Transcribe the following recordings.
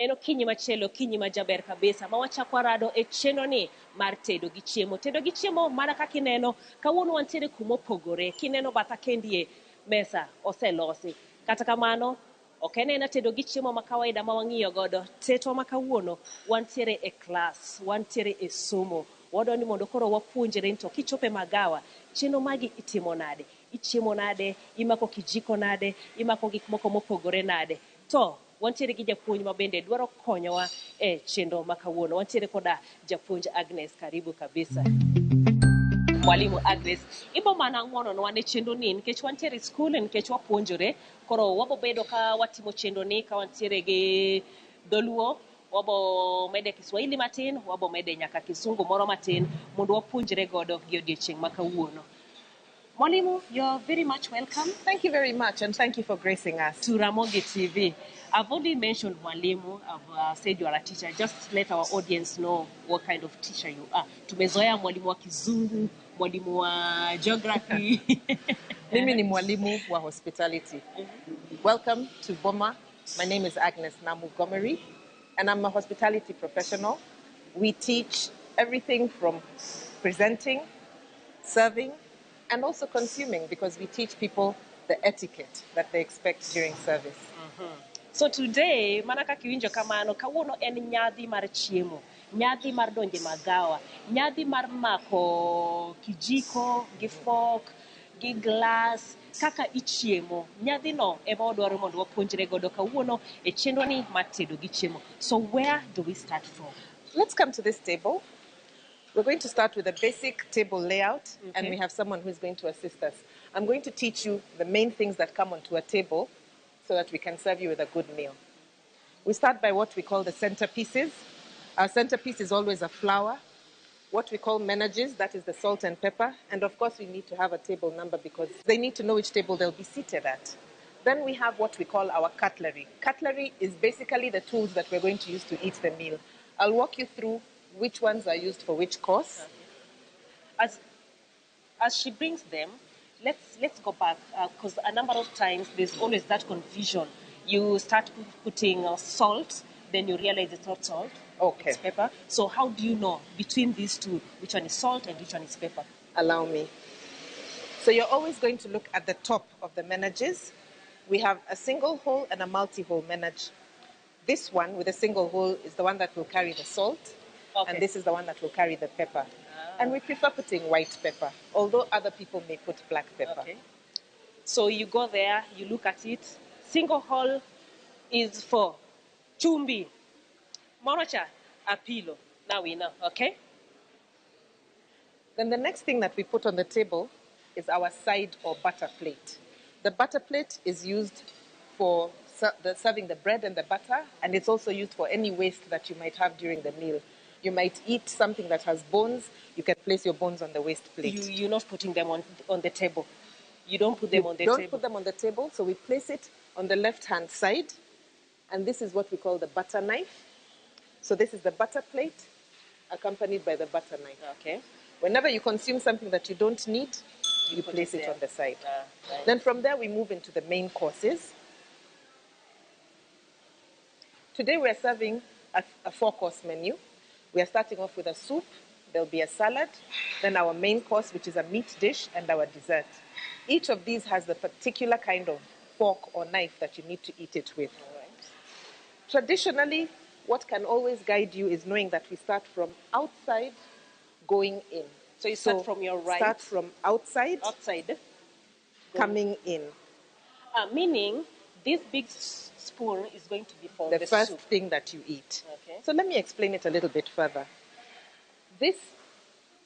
En okinyi machielo, okinyi majaber kabisa. Ma wachako rado e chenro ni mar tedo gi chiemo. Tedo gi chiemo mana kaka ineno, kawuono wantiere kuma opogore. Kineno batha kendie mesa oselosi. Kata kamano, ok en aina tedo gi chiemo ma kawaida ma wang'iyo godo. Teto ma kawuono wantiere e klas, wantiere e somo. Wadwa ni mondo koro wapuonjre to kichope magawa, chenro magi itimo nade? Ichiemo nade? Imako kijiko nade? Imako gik moko mopogore nade? To wantiere gi japuonj ma bende dwaro konyowa e chenro ma kawuono. Wantiere koda japuonj Agnes, karibu kabisa. Mwalimu Agnes, ibo mana ng'wononwa ne chenro ni nikech wantiere e skul nikech wapuonjore, koro wabo bedo ka watimo chenro ni ka wantiere gi dholuo, wabo mede Kiswahili matin, wabo mede nyaka Kisungu moro matin mondo wapuonjre godo gi odiochieng' ma kawuono. Mwalimu, you're very much welcome. Thank you very much, and thank you for gracing us. To Ramogi TV. I've already mentioned Mwalimu, I've said you are a teacher. Just let our audience know what kind of teacher you are. Tumezoea mwalimu wa Kizungu, mwalimu wa geography. Mimi ni mwalimu wa hospitality. Welcome to Boma. My name is Agnes Namugomery, and I'm a hospitality professional. We teach everything from presenting, serving, and also consuming, because we teach people the etiquette that they expect during service. So today, manaka kiwinjo kamano, kawuono en nyadhi mar chiemo, nyadhi mar donje magawa, nyadhi mar mako kijiko, gi fork, gi glass, kaka ichiemo. Nyadhi no ema wadwaro mondo wapuonjre godo kawuono e chenro ni mar tedo gi chiemo. So where do we start from? Let's come to this table. We're going to start with a basic table layout, and we have someone who's going to assist us. I'm going to teach you the main things that come onto a table so that we can serve you with a good meal. We start by what we call the centerpieces. Our centerpiece is always a flour, what we call menages, that is the salt and pepper, and of course we need to have a table number because they need to know which table they'll be seated at. Then we have what we call our cutlery. Cutlery is basically the tools that we're going to use to eat the meal. I'll walk you through which ones are used for which course. As she brings them, let's go back because a number of times there's always that confusion. You start putting salt, then you realize it's not salt. Okay. It's pepper. So how do you know between these two which one is salt and which one is pepper? Allow me. So you're always going to look at the top of the menages. We have a single hole and a multi-hole menage. This one with a single hole is the one that will carry the salt. Okay. And this is the one that will carry the pepper. And we prefer putting white pepper, although other people may put black pepper. Okay. So you go there, you look at it. Single hole is for chumbi. Monocha, apilo. Now we know, okay? Then the next thing that we put on the table is our side or butter plate. The butter plate is used for serving the bread and the butter, and it's also used for any waste that you might have during the meal. You might eat something that has bones. You can place your bones on the waste plate. You're not putting them on the table. You don't put them on the table. Don't put them on the table. So we place it on the left-hand side. And this is what we call the butter knife. So this is the butter plate accompanied by the butter knife. Okay. Whenever you consume something that you don't need, you place it on the side. Right. Then from there, we move into the main courses. Today, we're serving a four-course menu. We are starting off with a soup. There'll be a salad, then our main course, which is a meat dish, and our dessert. Each of these has the particular kind of fork or knife that you need to eat it with. All right. Traditionally, what can always guide you is knowing that we start from outside going in. So you start from your right? Start from outside. Coming in. Meaning, this big spoon is going to be for the first soup. Thing that you eat. Okay. So let me explain it a little bit further. This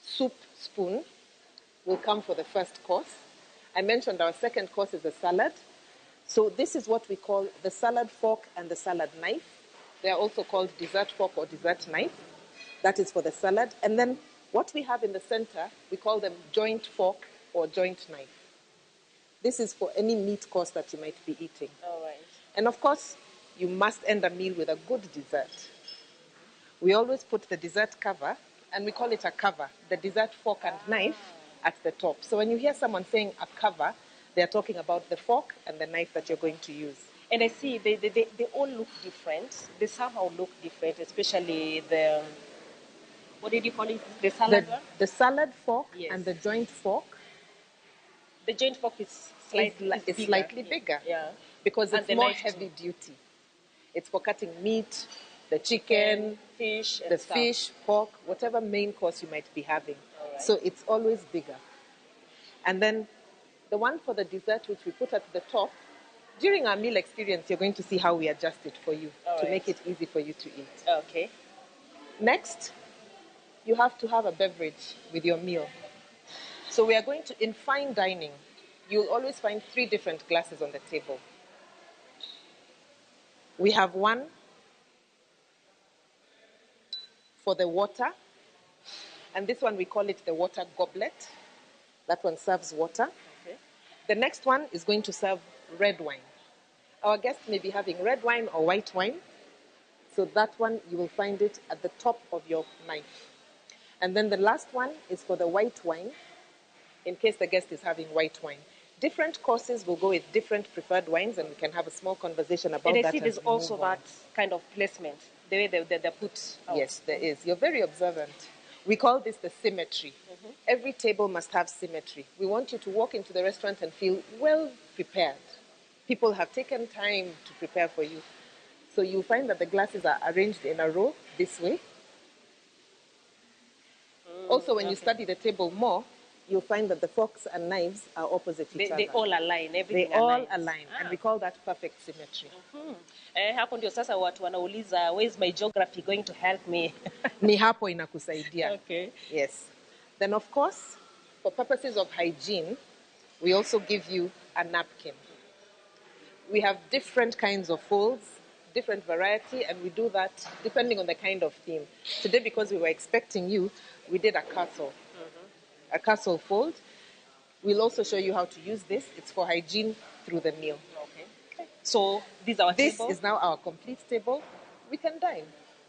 soup spoon will come for the first course. I mentioned our second course is a salad. So this is what we call the salad fork and the salad knife. They are also called dessert fork or dessert knife. That is for the salad. And then what we have in the center, we call them joint fork or joint knife. This is for any meat course that you might be eating. All right. And of course, you must end a meal with a good dessert. We always put the dessert cover, and we call it a cover, the dessert fork and knife at the top. So when you hear someone saying a cover, they're talking about the fork and the knife that you're going to use. And I see they all look different. They somehow look different, especially the, what did you call it? The salad one? The salad fork Yes. and the joint fork The joint fork is is slightly bigger. Yeah. Because And it's the more knife heavy too. duty. It's for cutting meat, the chicken, fish, and the stuff. fish, pork, whatever main course you might be having. All right. So it's always bigger. And then the one for the dessert, which we put at the top, during our meal experience, you're going to see how we adjust it for you to make it easy for you to eat. Okay. Next, you have to have a beverage with your meal. So we are going to, in fine dining, you'll always find 3 different glasses on the table. We have one for the water, and this one we call it the water goblet. That one serves water. Okay. The next one is going to serve red wine. Our guests may be having red wine or white wine, so that one you will find it at the top of your knife. And then the last one is for the white wine, in case the guest is having white wine. Different courses will go with different preferred wines, and we can have a small conversation about And that. I see as there's we also move on. that kind of placement, the way they put out. Yes, there is. You're very observant. We call this the symmetry. Every table must have symmetry. We want you to walk into the restaurant and feel well prepared. People have taken time to prepare for you. So you'll find that the glasses are arranged in a row this way. Also, when you study the table more, you'll find that the forks and knives are opposite each other. They all align, everything They all aligns. align, and we call that perfect symmetry. Hapo ndio sasa watu wanauliza, where is my geography going to help me? Ni hapo inakusaidia. Okay. Yes. Then, of course, for purposes of hygiene, we also give you a napkin. We have different kinds of folds, different variety, and we do that depending on the kind of theme. Today, because we were expecting you, we did a castle. A castle fold. We'll also show you how to use this. It's for hygiene through the meal. Okay. So this is our This table. is now our complete table. We can dine.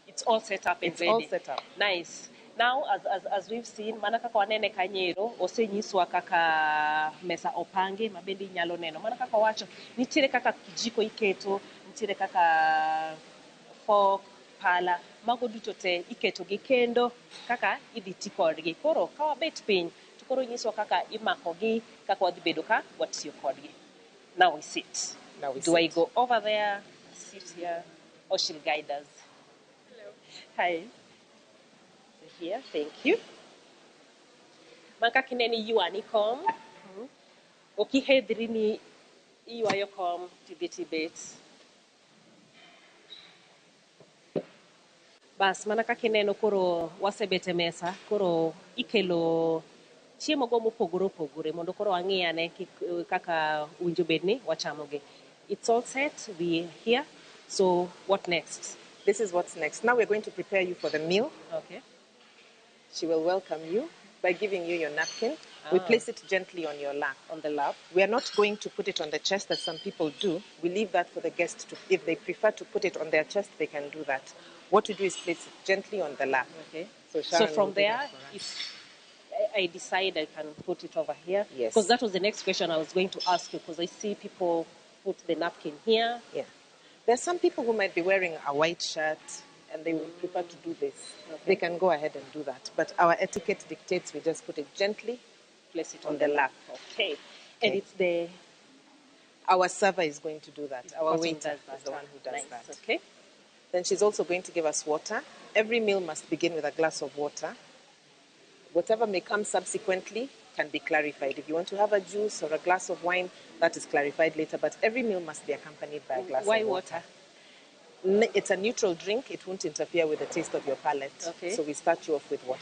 It's all set up and It's ready. all set up. Nice. Now, as we've seen, mana kaka wanene kanyero, osenyiswa kaka mesa opange, mabendi nyalo neno. Mana kaka wacho, nitiere kaka kijiko iketo, nitiere kaka fork, pala, mago duto te iketo gi kendo, kaka idhi ti kodgi. Koro, ka wabet piny, to koro nyiswa kaka imako gi, kaka wadhi bedo ka watiyo kodgi. Now we sit. Do I go over there, sit here, or she'll guide us? Hello. Hi. Here, thank you. Maka kineni yuani kom. Okihedri ni yuayo kom tibet. Bas, mana kakineno koro wasebete mesa, koro ikelo chiemo go mopogore opogore mondo koro ang'iyane kaka winjo bedni wachamogi. It's all set, we're here. So what next? This is what's next. Now we're going to prepare you for the meal. Okay. She will welcome you by giving you your napkin. We place it gently on your lap. On the lap. We are not going to put it on the chest as some people do. We leave that for the guest to, if they prefer to put it on their chest, they can do that. What we do is place it gently on the lap. Okay. So from there, if I decide I can put it over here. Yes. Because that was the next question I was going to ask you, because I see people put the napkin here. Yeah. There are some people who might be wearing a white shirt and they would prefer to do this. Okay. They can go ahead and do that. But our etiquette dictates we just put it gently, Place it on the lap. Okay. And it's the... Our server is going to do that. Our person waiter does that. is the one who does Nice. that. Okay. Then she's also going to give us water. Every meal must begin with a glass of water. Whatever may come subsequently can be clarified. If you want to have a juice or a glass of wine, that is clarified later. But every meal must be accompanied by a glass Why of water. It's a neutral drink. It won't interfere with the taste of your palate. Okay. So we start you off with water.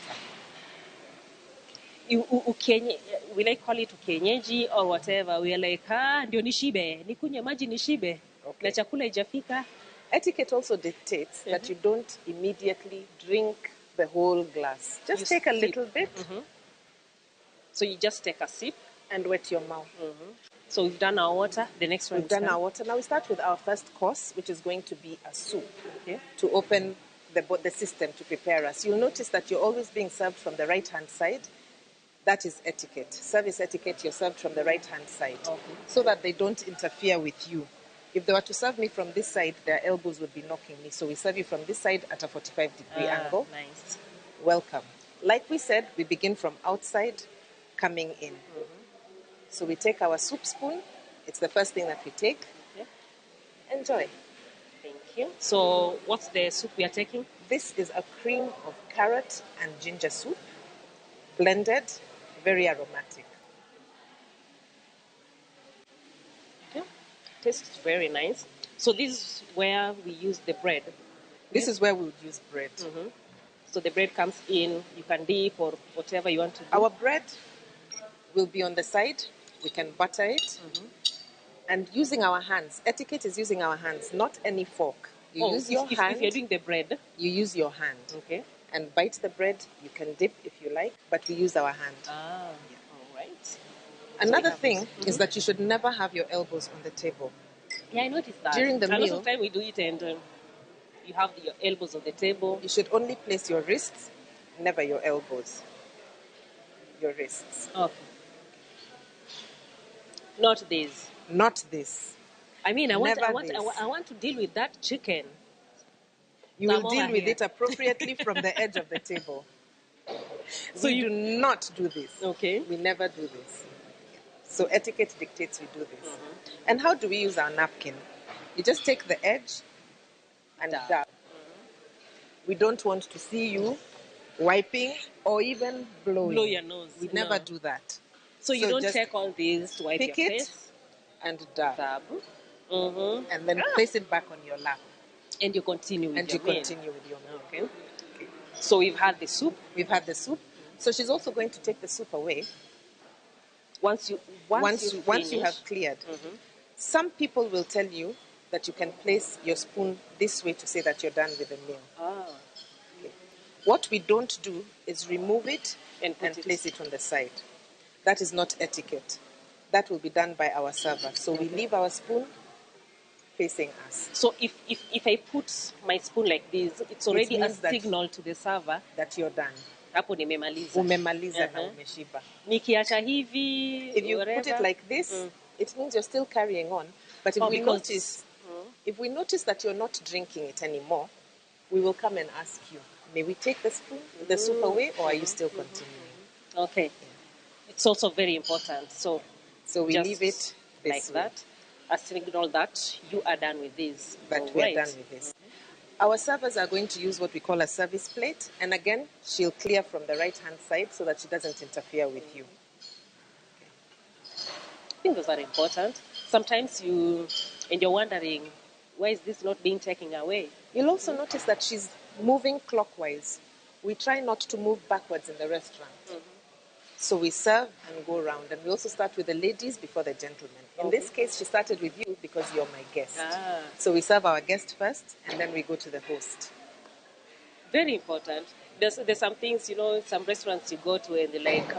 Will I call it ukienyeji or whatever? We are like, ndio nishibe. Nikunywe maji nishibe. Okay. Na chakula ijafika. Etiquette also dictates that you don't immediately drink the whole glass. Just take a little bit. So you just take a sip. And wet your mouth. So we've done our water. The next one We've done our water. Now we start with our first course, which is going to be a soup. Okay. To open the system to prepare us. You'll notice that you're always being served from the right-hand side. That is etiquette. Service etiquette, you're served from the right-hand side. Okay. So that they don't interfere with you. If they were to serve me from this side, their elbows would be knocking me. So we serve you from this side at a 45-degree angle. Nice. Welcome. Like we said, we begin from outside, coming in. So we take our soup spoon. It's the first thing that we take. Okay. Enjoy. Thank you. So what's the soup we are taking? This is a cream of carrot and ginger soup, blended, very aromatic. Okay. Tastes very nice. So this is where we use the bread. This is where we would use bread. So the bread comes in, you can dip or whatever you want to do. Our bread will be on the side. We can butter it. And using our hands. Etiquette is using our hands, not any fork. You use your hand. If you're doing the bread. You use your hand. Okay. And bite the bread. You can dip if you like, but we use our hand. All right. Another thing is that you should never have your elbows on the table. Yeah, I noticed that. During the meal. A lot meal, of time we do it and you have your elbows on the table. You should only place your wrists, never your elbows. Your wrists. Okay. Not this. Not this. I mean, I Never want to deal with that chicken. You will deal with it appropriately from the edge of the table. So we do not do this. Okay. We never do this. So etiquette dictates we do this. And how do we use our napkin? You just take the edge and dab. We don't want to see you wiping or even blowing. Blow your nose. We never do that. So you don't take all these to wipe your face? And dab. And then place it back on your lap. And you continue with your meal. Continue with your meal. Okay. So we've had the soup. We've had the soup. So she's also going to take the soup away. Once you have cleared. Some people will tell you that you can place your spoon this way to say that you're done with the meal. Okay. What we don't do is remove it and place it on the side. That is not etiquette. That will be done by our server. So we leave our spoon facing us. So if I put my spoon like this, it's already a signal to the server that you're done. Hapo nimemaliza. Umemaliza na umeshiba. Nikiacha hivi, if you put it like this, it means you're still carrying on. But if we notice that you're not drinking it anymore, we will come and ask you, may we take the spoon, the soup away, or are you still continuing? Okay. Yeah. It's also very important. So we leave it like that. A signal that you are done with this. That we are done with this. Our servers are going to use what we call a service plate. And again, she'll clear from the right-hand side so that she doesn't interfere with you. I think those are important. Sometimes you're wondering, why is this not being taken away? You'll also notice that she's moving clockwise. We try not to move backwards in the restaurant. So we serve and go around. And we also start with the ladies before the gentlemen. In this case, she started with you because you're my guest. So we serve our guest first, and then we go to the host. Very important. There's some things, some restaurants you go to and they're like,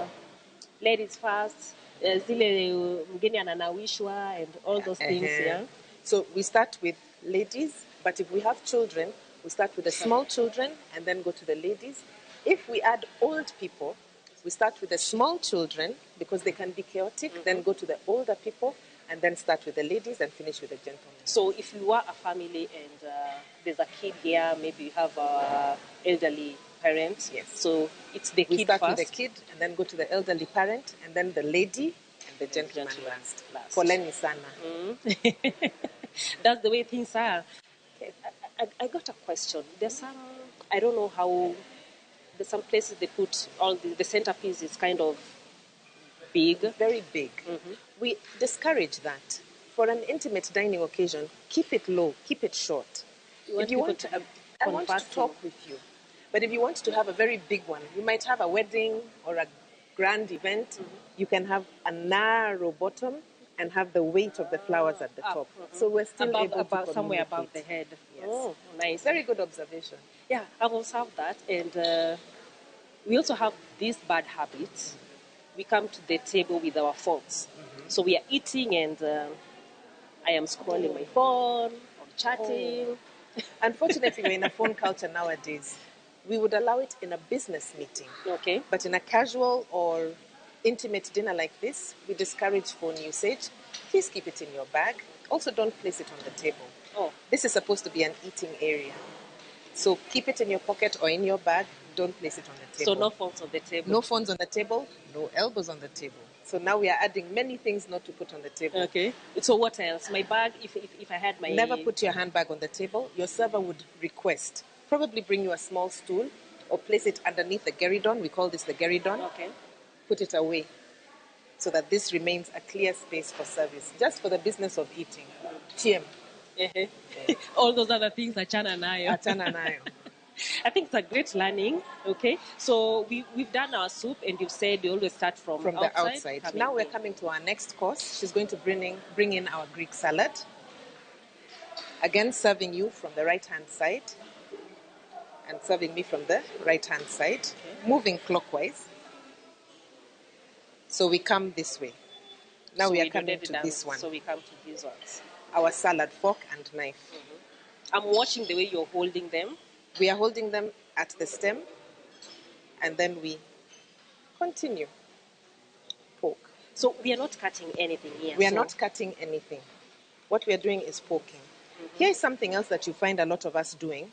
ladies first, zile mgeni ananawishwa and all those things, yeah? So we start with ladies, but if we have children, we start with the small children and then go to the ladies. If we add old people, we start with the small children because they can be chaotic, then go to the older people, and then start with the ladies and finish with the gentlemen. So if you are a family and there's a kid here, maybe you have an elderly parent. Yes. So it's the kid we start first. with the kid, and then go to the elderly parent, and then the lady, and the gentleman last. Poleni sana. That's the way things are. Okay. I got a question. There's some, I don't know how, there's some places they put all the centerpiece is kind of big. Very big. We discourage that. For an intimate dining occasion, keep it low, keep it short. I want to talk with you. But if you want to have a very big one, you might have a wedding or a grand event. You can have a narrow bottom and have the weight of the flowers at the top. So we're still able to somewhere above the head. Yes. Oh, nice. Very good observation. Yeah, I've observed that. And we also have these bad habits. We come to the table with our phones. So we are eating and I am scrolling my phone or chatting. Unfortunately, we're in a phone culture nowadays. We would allow it in a business meeting. Okay. But in a casual or intimate dinner like this, we discourage phone usage. Please keep it in your bag Also, don't place it on the table. Oh, This is supposed to be an eating area. So keep it in your pocket or in your bag. Don't place it on the table. so no phones on the table. No phones on the table, no elbows on the table. So now we are adding many things not to put on the table. Okay. So what else? My bag, if I had my... Never put your handbag on the table. Your server would request, probably bring you a small stool or place it underneath the geridon. We call this the geridon. Okay. Put it away so that this remains a clear space for service, just for the business of eating. Chiemo. All those other things, achana nayo. Achana nayo. I think it's a great learning. Okay, so we've done our soup, and you've said you always start from the outside. Now we're coming to our next course. She's going to bring in our Greek salad. Again, serving you from the right-hand side and serving me from the right-hand side, moving clockwise. So we come this way. Now we are coming to this one. So we come to these ones. Our salad fork and knife. I'm watching the way you're holding them. We are holding them at the stem, and then we continue. Poke. So we are not cutting anything here. We are not cutting anything. What we are doing is poking. Here is something else that you find a lot of us doing.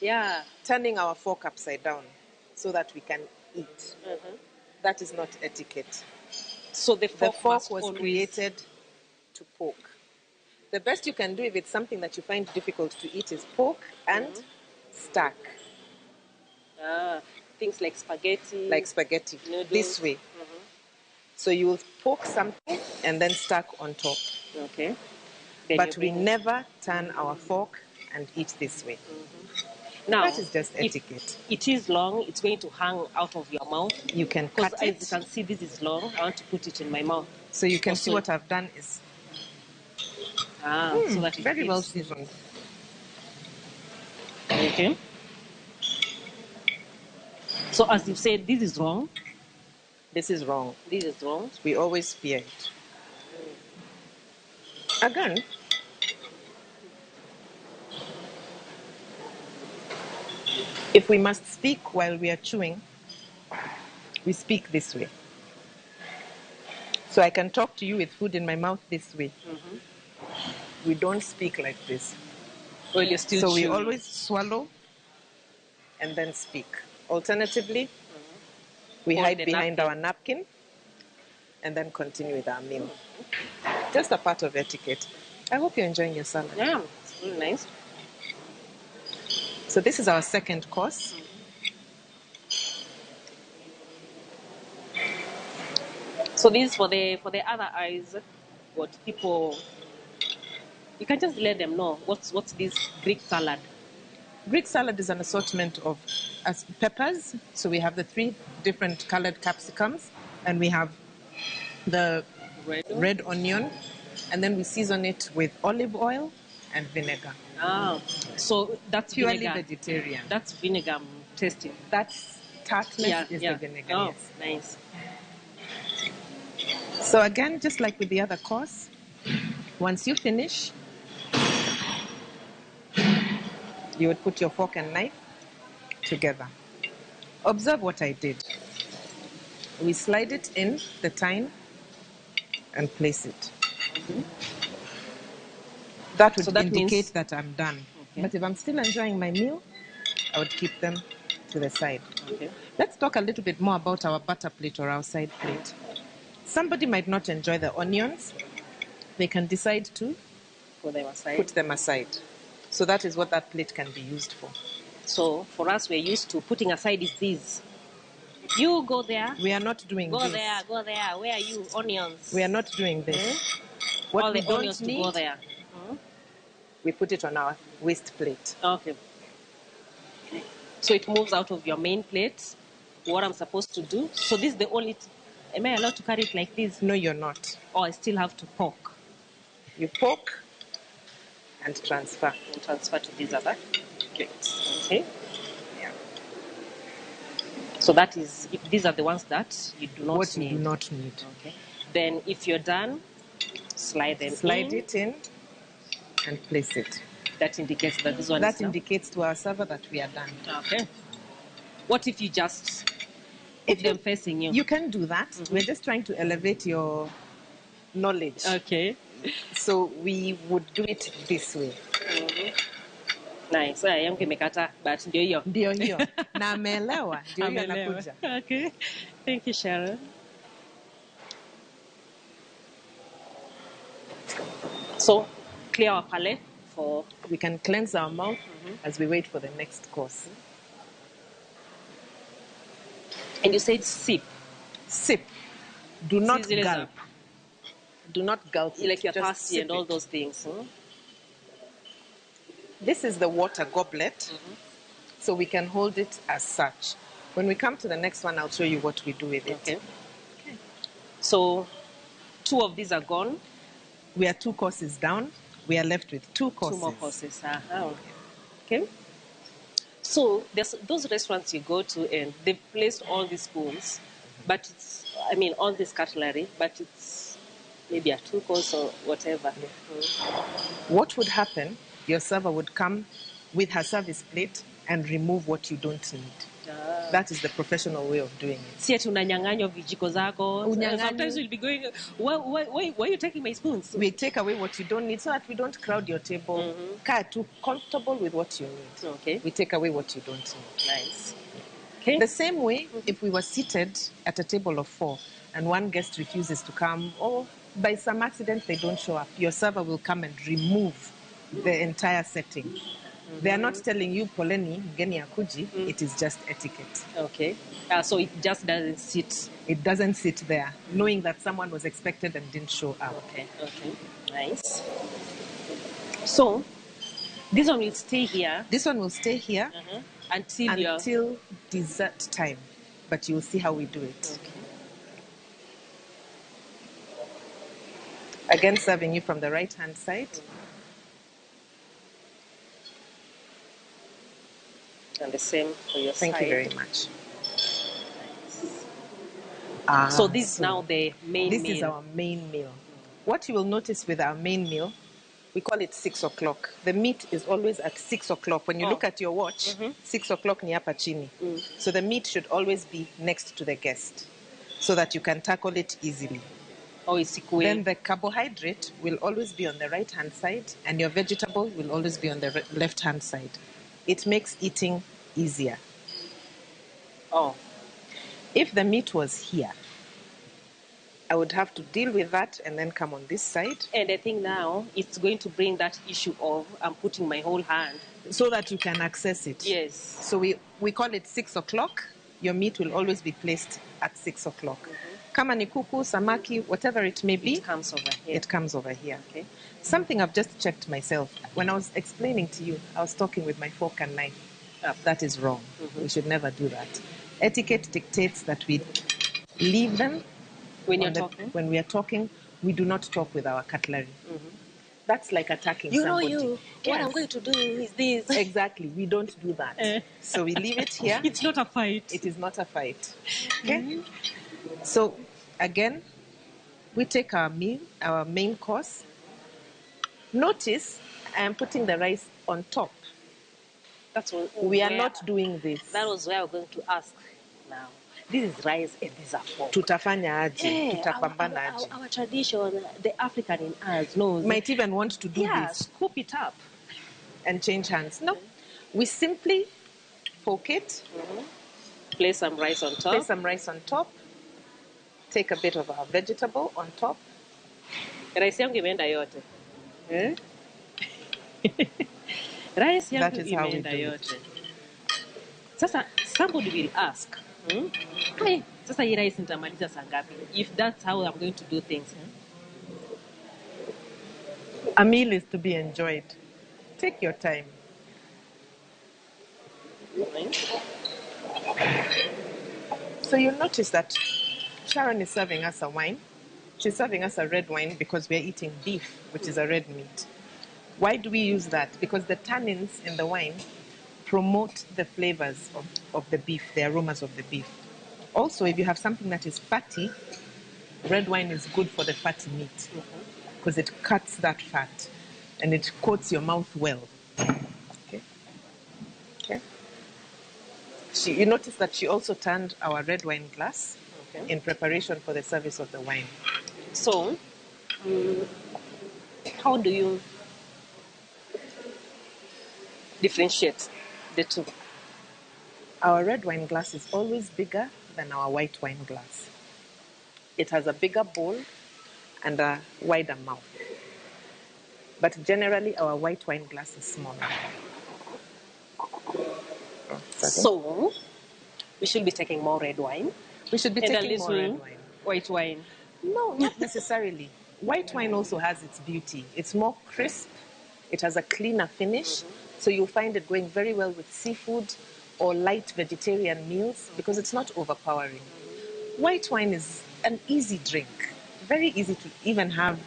Yeah. Turning our fork upside down so that we can eat. That is not etiquette. So the fork was created to poke. The best you can do if it's something that you find difficult to eat is poke and stack. Things like spaghetti. Like spaghetti. Noodles. This way. So you will poke something and then stack on top. Okay. But we never turn our fork and eat this way. Now, that is just etiquette. It is long. It's going to hang out of your mouth. You can cut it. As you can see, this is long. I want to put it in my mouth. So you can see what I've done is so that very well seasoned. Okay. So as you said, this is wrong. This is wrong. This is wrong. We always fear it. Again, if we must speak while we are chewing, we speak this way. So I can talk to you with food in my mouth this way. We don't speak like this. Well, you're still so chewing. We always swallow and then speak. Alternatively, we hide behind our napkin and then continue with our meal. Just a part of etiquette. I hope you're enjoying your salad. Yeah, it's really nice. So this is our second course. So this for the other eyes, what people, you can just let them know what's this Greek salad. Greek salad is an assortment of peppers. So we have the 3 different colored capsicums, and we have the red onion, and then we season it with olive oil and vinegar. So that's purely vinegar. Vegetarian. That's vinegar tasting. That's tartness is the vinegar. Oh, yes. Nice. So again, just like with the other course, once you finish, you would put your fork and knife together. Observe what I did. We slide it in the thyme and place it. That would indicate that I'm done. Okay. But if I'm still enjoying my meal, I would keep them to the side. Okay. Let's talk a little bit more about our butter plate or our side plate. Somebody might not enjoy the onions. They can decide to put them aside. So that is what that plate can be used for. So for us, we're used to putting aside is these. You go there. We are not doing this. Go there. Where are you? Onions. We are not doing this. What all we the don't onions need, to go there. We put it on our waste plate. Okay. So it moves out of your main plate. What I'm supposed to do. So this is the only. Am I allowed to carry it like this? No, you're not. Or I still have to poke. You poke and transfer. And transfer to this other plate. Okay. Yeah. So that is, if these are the ones that you do not what need. You do not need. Okay. Then if you're done, slide them Slide it in and place it. That indicates that this one that is indicates to our server that we are done. Okay. What if you just put them facing you? You can do that. We're just trying to elevate your knowledge. Okay. So we would do it this way. Nice. Yangu imekata, but ndio hiyo. Ndio hiyo. Na ameelewa. Ndio hiyo Ameelewa. nakuja. Okay. Thank you, Sharon. So, clear our palate for... We can cleanse our mouth as we wait for the next course. And you said sip. Sip. Do not Zile za- gulp. Do not gulp. it, Like you're just thirsty sip and all it. those things. This is the water goblet, so we can hold it as such. When we come to the next one, I'll show you what we do with it. Okay. So, 2 of these are gone. We are 2 courses down. We are left with 2 courses. 2 more courses. Okay. So, there's those restaurants you go to and they've placed all these spoons, but all this cutlery, but it's maybe a 2 course or whatever. What would happen? Your server would come with her service plate and remove what you don't need. That is the professional way of doing it. Si ati unanyang'anywa vijiko zako. Unyang'anywa. Sometimes you'll be going, why are you taking my spoons? We take away what you don't need so that we don't crowd your table. Kaa too comfortable with what you need. Okay. We take away what you don't need. Nice. Okay. The same way, if we were seated at a table of 4 and one guest refuses to come, or by some accident they don't show up, your server will come and remove the entire setting. They are not telling you, poleni, mgeni akuji. It is just etiquette. Okay. So it just doesn't sit. It doesn't sit there, knowing that someone was expected and didn't show up. Okay. Nice. So, this one will stay here. This one will stay here until dessert time. But you will see how we do it. Okay. Again, serving you from the right-hand side. And the same for your Thank side. you very much. So this is now the main meal. This is our main meal. What you will notice with our main meal, we call it 6 o'clock. The meat is always at 6 o'clock. When you look at your watch, 6 o'clock ni hapa chini. So the meat should always be next to the guest so that you can tackle it easily. Then the carbohydrate will always be on the right-hand side and your vegetable will always be on the left-hand side. It makes eating easier. If the meat was here, I would have to deal with that and then come on this side. And I think now it's going to bring that issue of I'm putting my whole hand. So that you can access it. Yes. So we call it 6 o'clock. Your meat will always be placed at 6 o'clock. Kama ni kuku, samaki, whatever it may be. It comes over here. It comes over here. Okay. Something I've just checked myself. When I was explaining to you, I was talking with my fork and knife. That is wrong. We should never do that. Etiquette dictates that we leave them. When we are talking, we do not talk with our cutlery. That's like attacking somebody. What I'm going to do is this. Exactly. We don't do that. So we leave it here. It's not a fight. It is not a fight. Okay? So, again, we take our meal, our main course. Notice I am putting the rice on top. That's what we are not doing this. That was where I'm going to ask now. This is rice and these are fork. Tutafanya aje? Tutapambana aje? Our tradition, the African in us knows. Might even want to do this. Scoop it up. And change hands. No. We simply poke it. Place some rice on top. Place some rice on top. Take a bit of our vegetable on top. Rice yangu imeenda yote. Rice yangu imeenda yote. Sasa somebody will ask, hey, sasa hii rice nitamaliza saa ngapi? If that's how I'm going to do things. A meal is to be enjoyed. Take your time. So you'll notice that Sharon is serving us a wine. She's serving us a red wine because we're eating beef, which is a red meat. Why do we use that? Because the tannins in the wine promote the flavors of the beef, the aromas of the beef. Also, if you have something that is fatty, red wine is good for the fatty meat because it cuts that fat and it coats your mouth well. Okay. You notice that she also turned our red wine glass in preparation for the service of the wine. So, How do you differentiate the two? Our red wine glass is always bigger than our white wine glass. It has a bigger bowl and a wider mouth. But generally, our white wine glass is smaller. So, we should be taking more red wine. We should be and taking a more little red wine. white wine. No, not necessarily. White wine also has its beauty. It's more crisp. It has a cleaner finish. So you'll find it going very well with seafood or light vegetarian meals because it's not overpowering. White wine is an easy drink. Very easy to even have,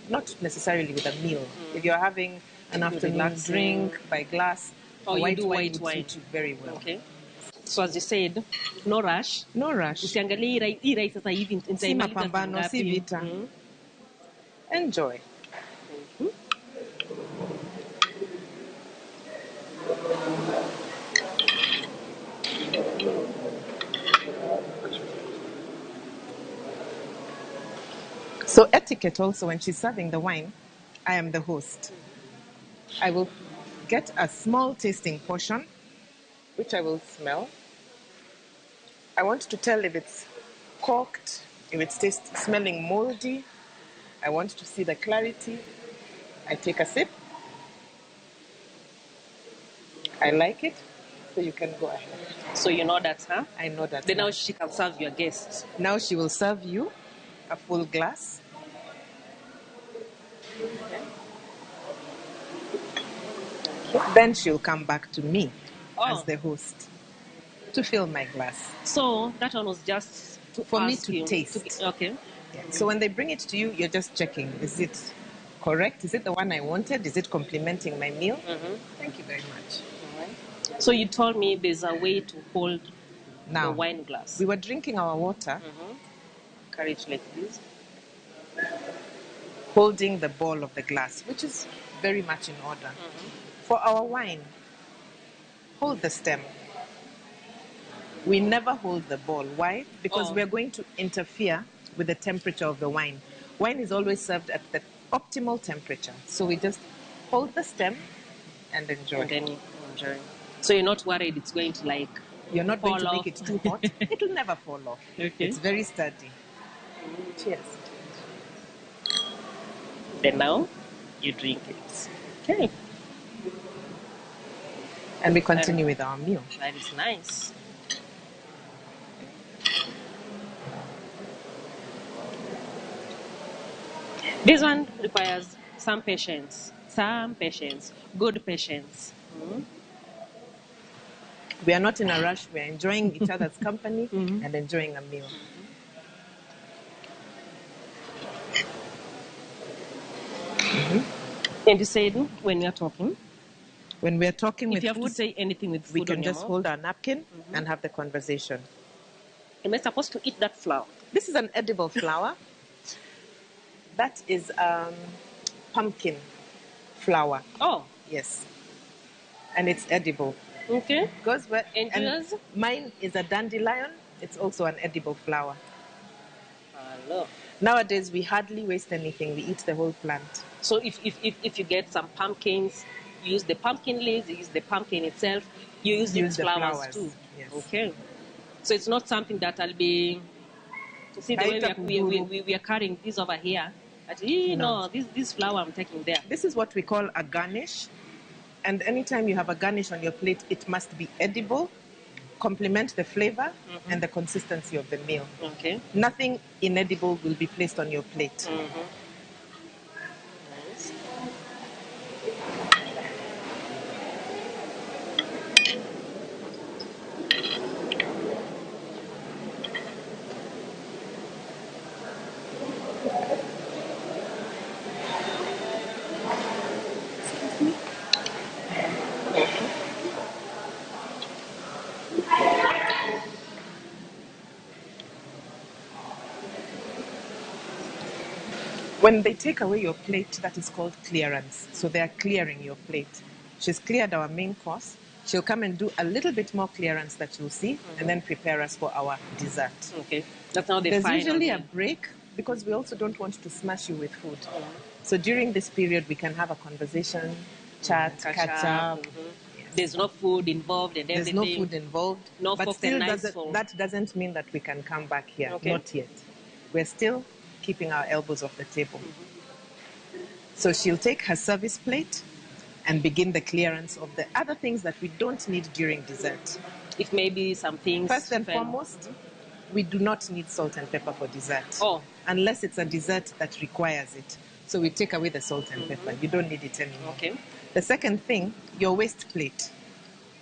not necessarily with a meal. If you're having an afternoon drink by glass, Or you do white would wine. suit you very well. Okay. So as you said, no rush. No rush. Usiangalie hii rice sasa hivi Si nitaimaliza mapambano, si ngapi. vita. Enjoy. So etiquette also, when she's serving the wine, I am the host. I will get a small tasting portion, which I will smell. I want to tell if it's corked, if it's smelling moldy. I want to see the clarity. I take a sip. I like it, so you can go ahead. So you know that, huh? I know that. Then now she can serve your guests. Now she will serve you a full glass. Then she'll come back to me as the host to fill my glass. So that one was just For me ask to you taste. Okay. Yeah. So when they bring it to you, you're just checking. Is it correct? Is it the one I wanted? Is it complementing my meal? Thank you very much. All right. So you told me there's a way to hold Now, the wine glass. we were drinking our water, Carry it like this. holding the ball of the glass, which is very much in order. For our wine, hold the stem. We never hold the ball. Why? Because we're going to interfere with the temperature of the wine. Wine is always served at the optimal temperature. So we just hold the stem and enjoy. And then you enjoy. So you're not worried it's going to like You're not going fall to off. make it too hot. It will never fall off. Okay. It's very sturdy. Cheers. Then now you drink it. Okay. And we continue with our meal. That is nice. This one requires some patience. Good patience. We are not in a rush. We are enjoying each other's company and enjoying a meal. And you said when we are talking, When we are talking if with you have to food, say anything with food we on can your just mouth, hold our napkin and have the conversation. am I supposed to eat that flour? This is an edible flour. That is pumpkin flour. Oh, Yes. And it's edible. okay. Goes well. And yours? Mine is a dandelion. It's also an edible flour. Hello. Nowadays, we hardly waste anything. We eat the whole plant. So if you get some pumpkins, you use the pumpkin leaves, you use the pumpkin itself, you use its the flowers flowers, too. yes. Okay. So it's not something that I'll be. See the way we are carrying this over here. No, this flower I'm taking there. This is what we call a garnish. And anytime you have a garnish on your plate, it must be edible, complement the flavor and the consistency of the meal. Okay. Nothing inedible will be placed on your plate. Nice. When they take away your plate, that is called clearance. So they are clearing your plate. She's cleared our main course. She'll come and do a little bit more clearance that you'll see, and then prepare us for our dessert. Okay. That's now the There's final usually a meal. break because we also don't want to smash you with food. So during this period, we can have a conversation, chat, catch up. Yes. There's no food involved and everything. There's no food involved. No but fork still, and knives that doesn't mean that we can come back here. Okay. Not yet. We're still keeping our elbows off the table. So she'll take her service plate and begin the clearance of the other things that we don't need during dessert. If maybe some things... First and foremost, we do not need salt and pepper for dessert. Oh. Unless it's a dessert that requires it. So we take away the salt and pepper. You don't need it anymore. Okay. The second thing, your waste plate.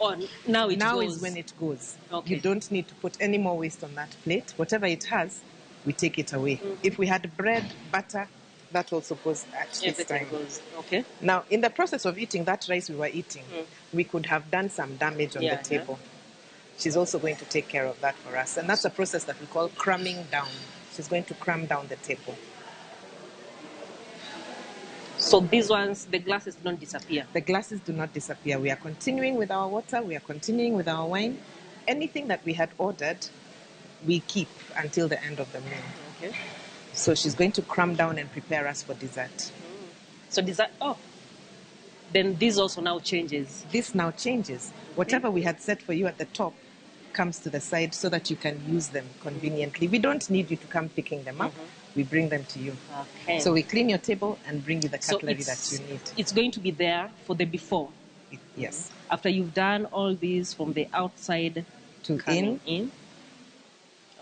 Oh, now it Now goes. is when it goes. Okay. You don't need to put any more waste on that plate. Whatever it has, we take it away. If we had bread, butter, that also goes at this time. Goes. Okay. Now, in the process of eating that rice we were eating, we could have done some damage on the table. She's also going to take care of that for us. And that's a process that we call crumbing down. She's going to crumb down the table. So these ones, the glasses don't disappear? The glasses do not disappear. We are continuing with our water. We are continuing with our wine. Anything that we had ordered, we keep until the end of the meal. Okay. So she's going to crumb down and prepare us for dessert. So dessert, then this also now changes. This now changes. Whatever we had set for you at the top comes to the side so that you can use them conveniently. We don't need you to come picking them up. We bring them to you. Okay. So we clean your table and bring you the cutlery that you need. It's going to be there for the before. Yes. After you've done all these from the outside to in,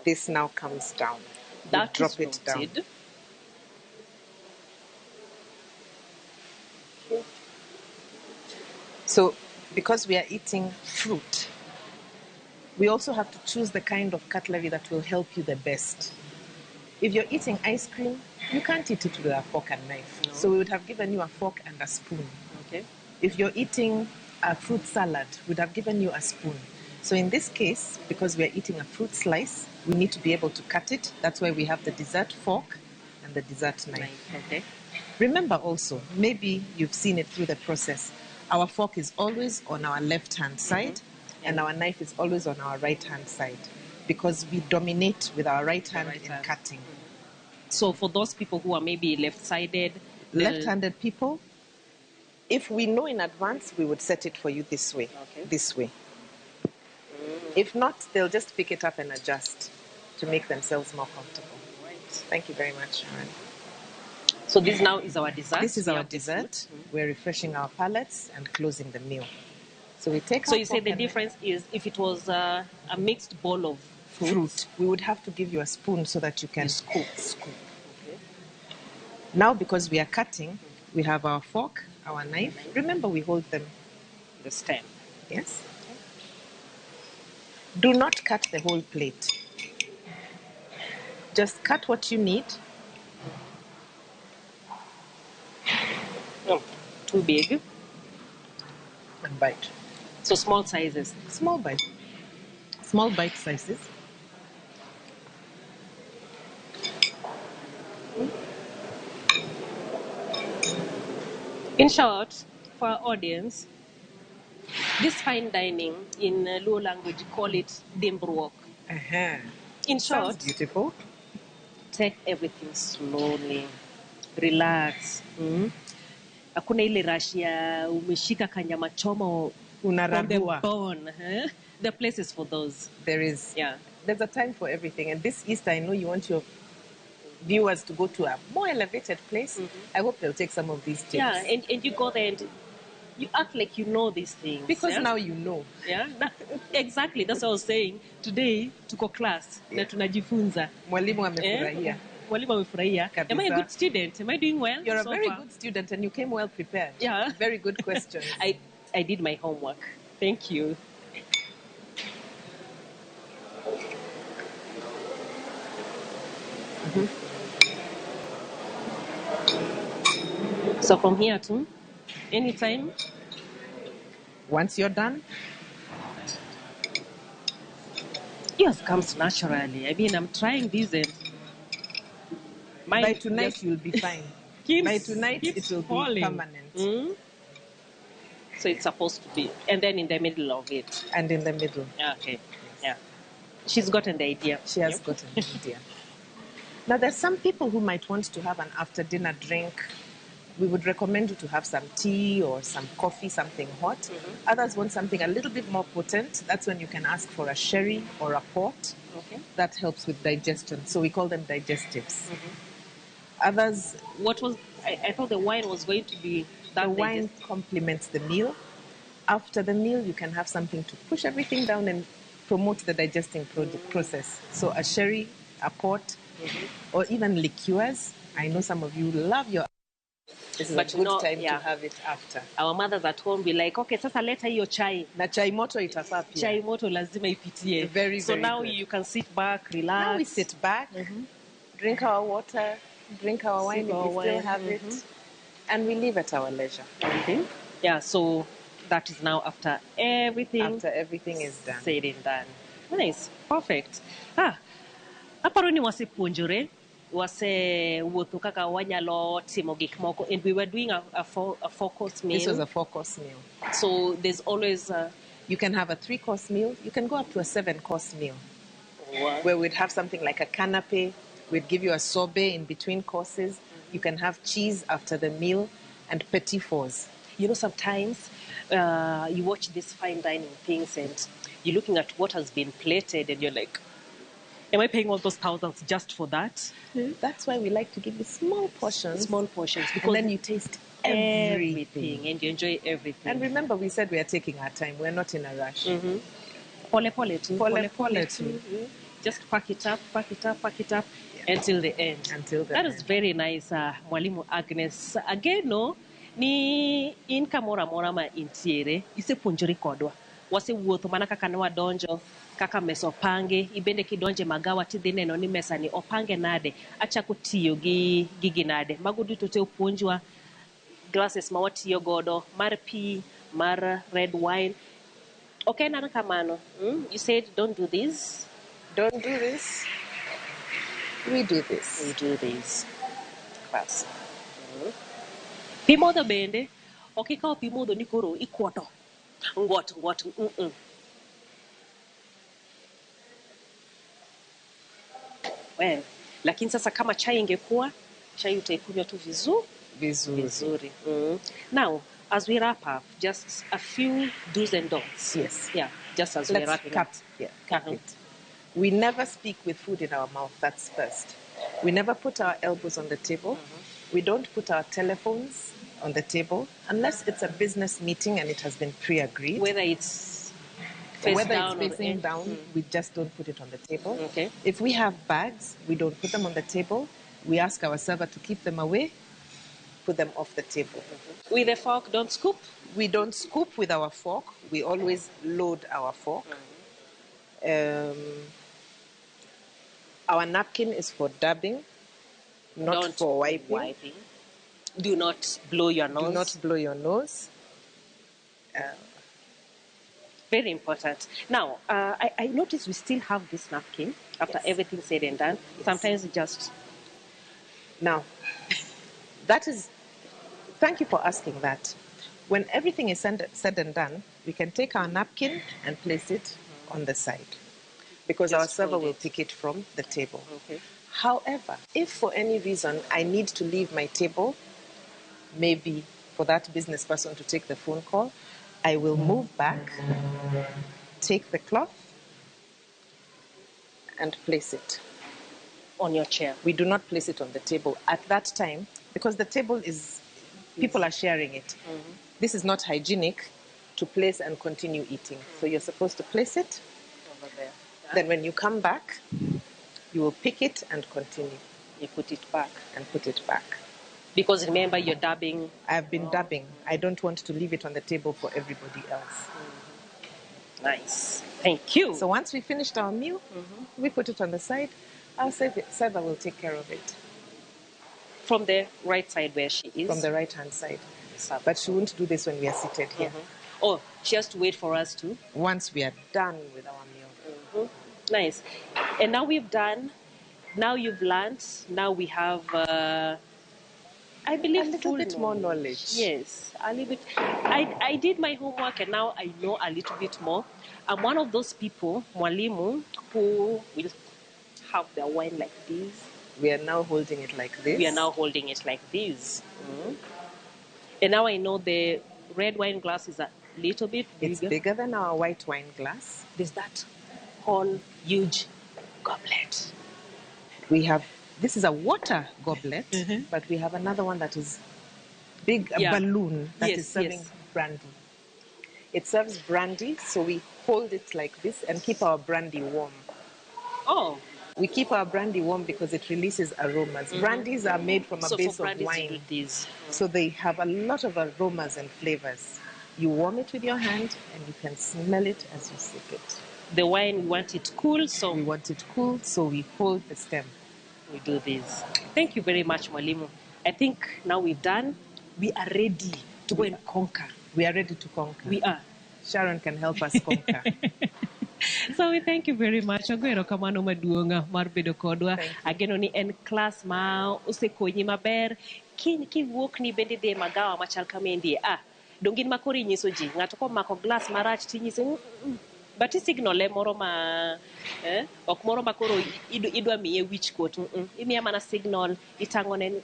this now comes down. That drop it down. So, because we are eating fruit, we also have to choose the kind of cutlery that will help you the best. If you're eating ice cream, you can't eat it with a fork and knife. No. So we would have given you a fork and a spoon. Okay. If you're eating a fruit salad, we'd have given you a spoon. So in this case, because we're eating a fruit slice, we need to be able to cut it. That's why we have the dessert fork and the dessert knife. Okay. Remember also, maybe you've seen it through the process, our fork is always on our left-hand side and our knife is always on our right-hand side because we dominate with our right hand in cutting. So for those people who are maybe left-sided... Left-handed people, if we know in advance, we would set it for you this way. Okay. This way. If not, they'll just pick it up and adjust to make themselves more comfortable. Right. Thank you very much, Sharon. So this now is our dessert. This is our dessert. We're refreshing our palates and closing the meal. So we take. So you say the difference is if it was a mixed bowl of fruit, we would have to give you a spoon so that you can scoop. Okay. Now, because we are cutting, we have our fork, our knife. Remember, we hold them. The stem. Yes. Do not cut the whole plate. Just cut what you need. Oh, too big. And bite. So small sizes. Small bite. Small bite sizes. In short, for our audience, this fine dining in Luo language, call it Dembruok. In short, sounds beautiful. Take everything slowly. Relax. Hakuna ile rush ya umeshika kanyama choma unaragua. The place is for those. There's a time for everything. And this Easter, I know you want your viewers to go to a more elevated place. I hope they'll take some of these tips. Yeah, and you go there and you act like you know these things. Because now you know. Yeah, exactly. That's what I was saying. Today, tuko class. Na tunajifunza. Mwalimu amefurahia. Mwalimu amefurahia. Am I a good student? Am I doing well? You're a very good student and you came well prepared. Yeah. Very good questions. I did my homework. Thank you. So from here to anytime. Once you're done, yours comes naturally. I mean, I'm trying this and by tonight you'll be fine. By tonight it will be permanent. So it's supposed to be, and then in the middle of it. And in the middle. Okay. Yeah. She's gotten the idea. She has gotten the idea. Now, there's some people who might want to have an after-dinner drink we would recommend you to have some tea or some coffee, something hot. Others want something a little bit more potent. That's when you can ask for a sherry or a port. Okay. That helps with digestion. So we call them digestives. Others, I thought the wine was going to be that the wine complements the meal. After the meal, you can have something to push everything down and promote the digesting process. So a sherry, a port, or even liqueurs. I know some of you love your. This is a good time to have it after. Our mothers at home be like, okay, sasa leta hiyo chai. Na chai moto itafaa pia. Chai moto lazima ipitie. So now good. You can sit back, relax. Now we sit back, drink our water, drink our wine if we still have it, and we leave at our leisure. Okay. Yeah, so that is now after everything. After everything is done. Said and done. Nice. Perfect. Aparo ni wase puonjore. Wase wuotho kaka wanyalo timo gik moko, and we were doing a 4-course meal. This was a 4-course meal. So there's always you can have a 3-course meal. You can go up to a 7-course meal. What? Where we'd have something like a canapé. We'd give you a sorbet in between courses. You can have cheese after the meal and petit fours. You know, sometimes you watch these fine dining things and you're looking at what has been plated and you're like, am I paying all those thousands just for that? That's why we like to give you small portions. Small portions. Because and then you taste everything. And you enjoy everything. And remember, we said we are taking our time. We're not in a rush. Pole pole too. Pole too. Just pack it up until the end. That is very nice, Mwalimu Agnes. Again, no, ni in kamora mora ma intiere, ise punjori kodwa. Wase wuotho mana kaka nwa donjo, kaka meso pange, ibende kidonje magawa tidhi neno ni mesa ni opange nade, achako tiyo gi gigi nade. Mago duto te opuonjwa glasses ma watiyo godo, mar pi, mar red wine. Okay, nana kamano. You said don't do this. Don't do this. We do this. We do this. Class. Pimodho bende. Okay, kao pimodho ni koro ikuoto. Ngwat. Well, lakini sasa kama chai ingekuwa, chai utaikunywa tu vizuri. Now, as we wrap up, just a few do's and don'ts. Yes. Yeah, just as we're wrapping up. Cap it. We never speak with food in our mouth. That's first. We never put our elbows on the table. We don't put our telephones on the table unless it's a business meeting and it has been pre-agreed. Whether it's facing down, we just don't put it on the table. Okay. If we have bags, we don't put them on the table. We ask our server to keep them away, put them off the table. With a fork, don't scoop. We don't scoop with our fork. We always load our fork. Our napkin is for dabbing, not for wiping. Do not blow your nose. Do not blow your nose. Very important. Now, I notice we still have this napkin after everything said and done. Yes. Sometimes it just... Now, that is... Thank you for asking that. When everything is said and done, we can take our napkin and place it on the side, because our server will pick it from the table. Okay. However, if for any reason I need to leave my table, maybe for that business person to take the phone call, I will move back, take the cloth, and place it on your chair. We do not place it on the table at that time, because the table is, people are sharing it. This is not hygienic to place and continue eating. So you're supposed to place it. Over there. Then when you come back, you will pick it and continue. You put it back. And put it back. Because remember, you're dabbing. I've been dabbing. I don't want to leave it on the table for everybody else. Nice. Thank you. So once we finished our meal, we put it on the side. Our server will take care of it. From the right side where she is? From the right-hand side. But she won't do this when we are seated here. Oh, she has to wait for us to? Once we are done with our meal. Nice. And now we've done, now you've learned, now we have, I believe, a little bit more knowledge. Yes, a little bit. I did my homework and now I know a little bit more. I'm one of those people, Mwalimu, who will have their wine like this. We are now holding it like this. We are now holding it like this. And now I know the red wine glass is a little bit bigger. It's bigger than our white wine glass. There's that whole huge goblet. We have, this is a water goblet, but we have another one that is big, a balloon that is serving brandy. It serves brandy, so we hold it like this and keep our brandy warm. Oh. We keep our brandy warm because it releases aromas. Brandies are made from a base of wine. So they have a lot of aromas and flavors. You warm it with your hand and you can smell it as you sip it. The wine, we want it cool, so... We want it cool, so we hold the stem. We do this. Thank you very much, Mwalimu. I think now we've done. We are ready to go and conquer. We are ready to conquer. We are. Sharon can help us conquer. So we thank you very much. Agwero kamano maduonga mar bedo kodwa. Ageno ni en class ma osekonyi maber. Kiwuok ni bende de magawa machal kamendi. Dongin makori nyiso ji. Ng'ato ko mako glass marach tinyise but signal moro ma ok moro makoro idwa miye wich coat. Imiya mana signal itang'one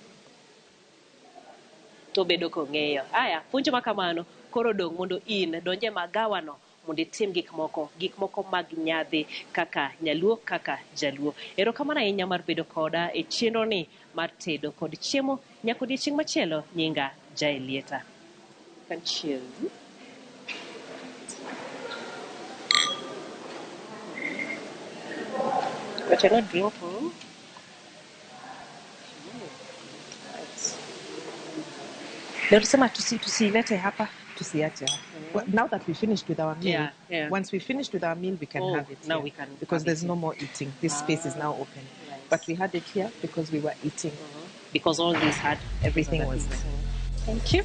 to bedo kong'eyo. Aya, puonjo makamano koro dong' mondo in donje magawa no mondo itim gik moko mag nyadhi kaka nyaluo kaka jaluo. Erokamano ahinya mar bedo koda e chenro ni mar tedo kod chiemo nyaka odiochieng' machielo. Nyinga Jael Lieta. Can cheers. But you're not drinking. Ndio tusema tusilete hapa. Tusiache. Well, now that we finished with our meal, once we finished with our meal, we can have it. Now we can. Because there's no more eating. This space is now open. Right. But we had it here because we were eating. Because all this had everything was there. Thank you.